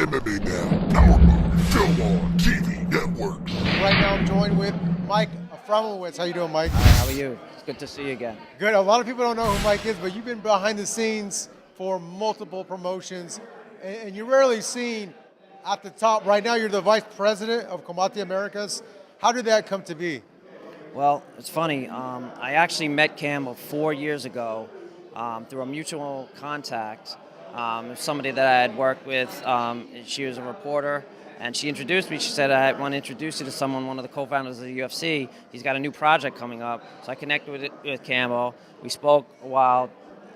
MMA Now, Power Move, Film On TV Networks. Right now I'm joined with Mike Aframowicz. How you doing, Mike? Hi, how are you? It's good to see you again. Good. A lot of people don't know who Mike is, but you've been behind the scenes for multiple promotions, and you're rarely seen at the top. Right now you're the vice president of Combate Americas. How did that come to be? Well, it's funny. I actually met Campbell 4 years ago through a mutual contact. Somebody that I had worked with. She was a reporter, and she introduced me. She said, I want to introduce you to someone, one of the co-founders of the UFC. He's got a new project coming up. So I connected with Campbell. We spoke a while.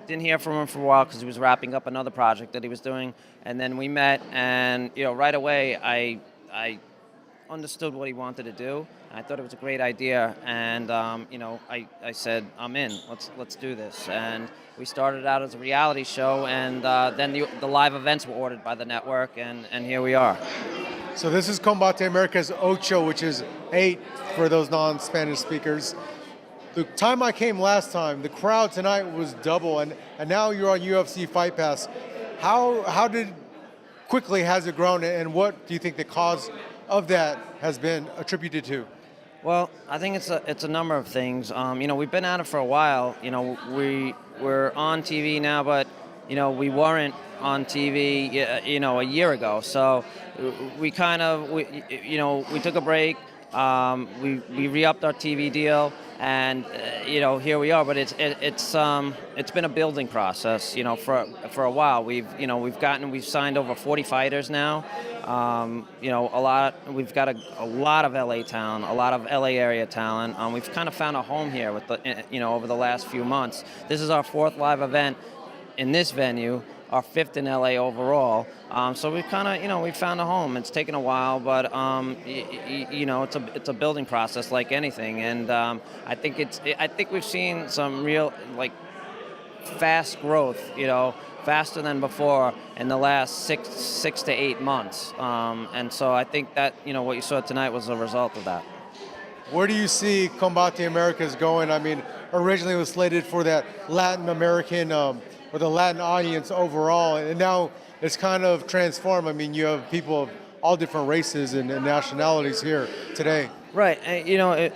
Didn't hear from him for a while because he was wrapping up another project that he was doing. And then we met, and right away I understood what he wanted to do. I thought it was a great idea, and I said, I'm in. Let's do this. And we started out as a reality show, and then the live events were ordered by the network, and here we are. So this is Combate Americas Ocho, which is 8 for those non-Spanish speakers. The time I came last time, the crowd tonight was double, and now you're on UFC Fight Pass. How quickly has it grown, and what do you think the cause of that has been attributed to? Well, I think it's a number of things. We've been at it for a while. We're on TV now, but we weren't on TV a year ago. So we took a break. We re-upped our TV deal, and here we are. But it's been a building process. For a while. We've signed over 40 fighters now. We've got a lot of LA talent, a lot of LA area talent. We've kind of found a home here with over the last few months. This is our 4th live event in this venue, our 5th in LA overall. So we've kind of, we found a home. It's taken a while, but it's a building process like anything. And I think we've seen some real fast growth, faster than before in the last six to 8 months. And so I think that, what you saw tonight was a result of that. Where do you see Combate Americas going? I mean, originally it was slated for that Latin American, or the Latin audience overall, and now it's kind of transformed. I mean, you have people of all different races and nationalities here today. Right.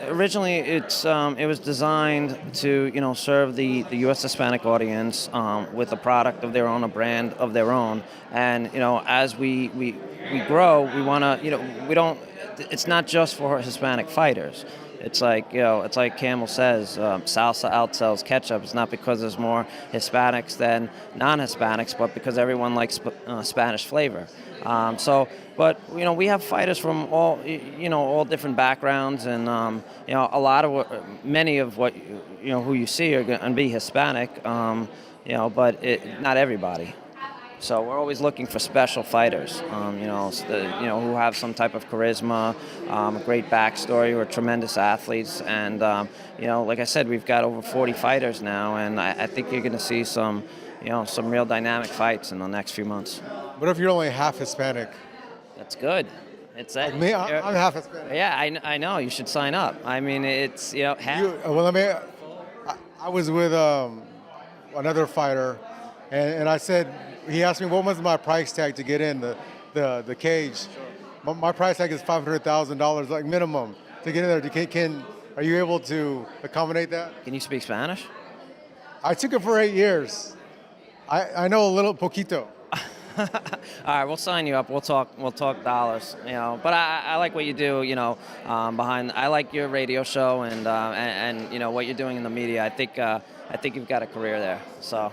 Originally it was designed to serve the U.S. Hispanic audience with a product of their own, a brand of their own. And as we grow, we want to we don't. It's not just for Hispanic fighters. It's like Campbell says, salsa outsells ketchup. It's not because there's more Hispanics than non-Hispanics, but because everyone likes Spanish flavor. But we have fighters from all different backgrounds, and many of what who you see are going to be Hispanic, but not everybody. So we're always looking for special fighters, who have some type of charisma, a great backstory, who are tremendous athletes, and like I said, we've got over 40 fighters now, and I think you're going to see some real dynamic fights in the next few months. What if you're only half Hispanic? That's good. It's like me, I'm half Hispanic. Yeah, I know. You should sign up. I mean, it's half. I was with another fighter, and I said, he asked me what was my price tag to get in the cage. My price tag is $500,000, like minimum, to get in there. Are you able to accommodate that? Can you speak Spanish? I took it for 8 years. I know a little poquito. All right, we'll sign you up. We'll talk dollars. But I like what you do. I like your radio show and what you're doing in the media. I think you've got a career there. So.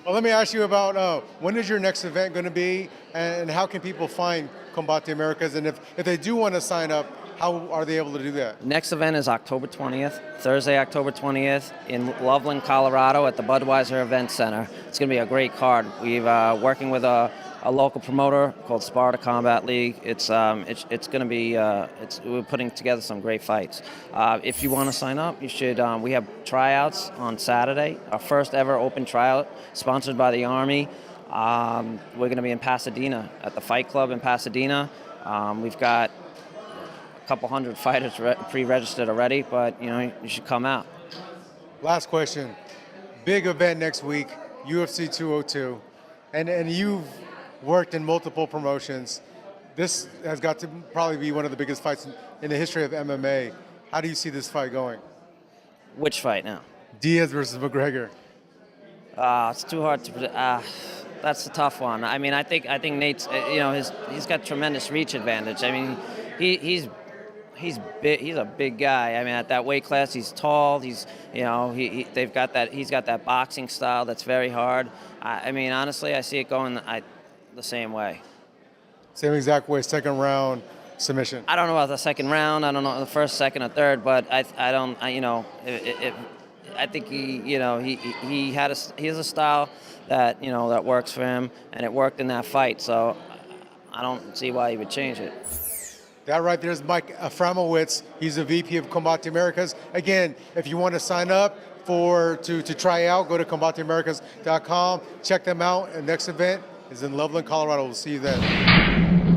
Well, let me ask you about when is your next event going to be, and how can people find Combate Americas? And if they do want to sign up, how are they able to do that? Next event is October 20th, Thursday, October 20th, in Loveland, Colorado, at the Budweiser Event Center. It's going to be a great card. We've working with a local promoter called Sparta Combat League. It's going to be we're putting together some great fights. If you want to sign up, you should. We have tryouts on Saturday. Our first ever open tryout, sponsored by the Army. We're going to be in Pasadena at the Fight Club in Pasadena. We've got a couple hundred fighters pre-registered already, but you should come out. Last question. Big event next week, UFC 202, and you've worked in multiple promotions. This has got to probably be one of the biggest fights in the history of MMA. How do you see this fight going? Which fight now? Diaz versus McGregor. It's too hard to predict. That's a tough one. I mean, I think Nate's, he's got tremendous reach advantage. I mean, he's big. He's a big guy. I mean, at that weight class, he's tall. He's they've got that. He's got that boxing style that's very hard. I mean, honestly, I see it going the same way. Same exact way, second round submission. I don't know about the second round. I don't know the first, second, or third, but I think he has a style that that works for him, and it worked in that fight. So I don't see why he would change it. That right there is Mike Aframowitz. He's the VP of Combate Americas. Again, if you want to sign up to try out, go to combateamericas.com. Check them out. And next event is in Loveland, Colorado. We'll see you then.